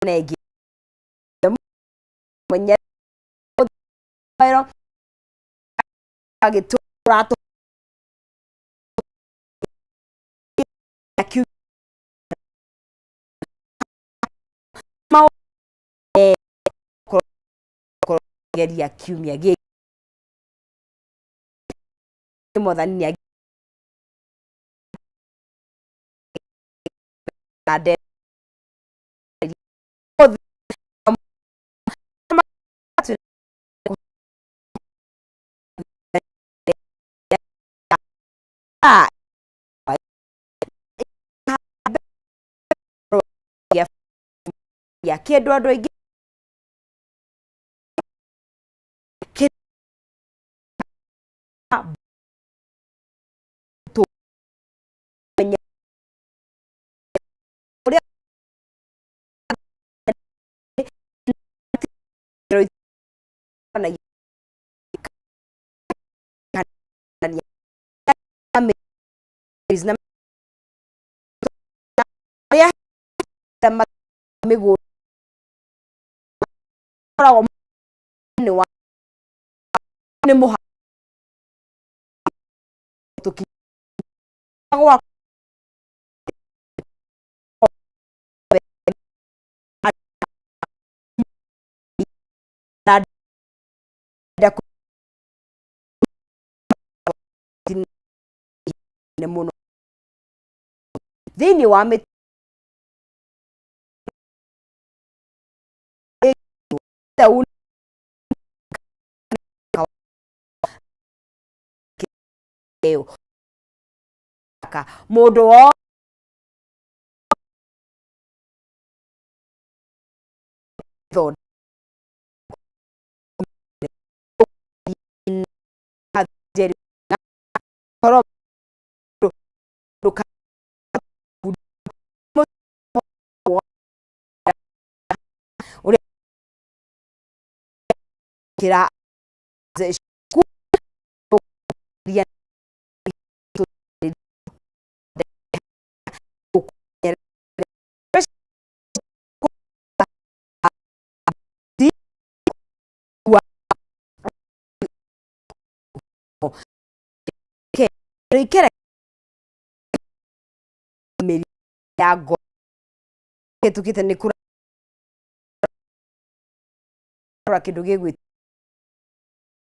negi mwenye pero agitura to akiu ma geria kiumia gä mothani ade ya kĩndũ andũ aingĩ nĩ mũhaka mũno thĩinĩ wa mũndũ o kira ikere meri ya go ketukite ni kura kindu gigwita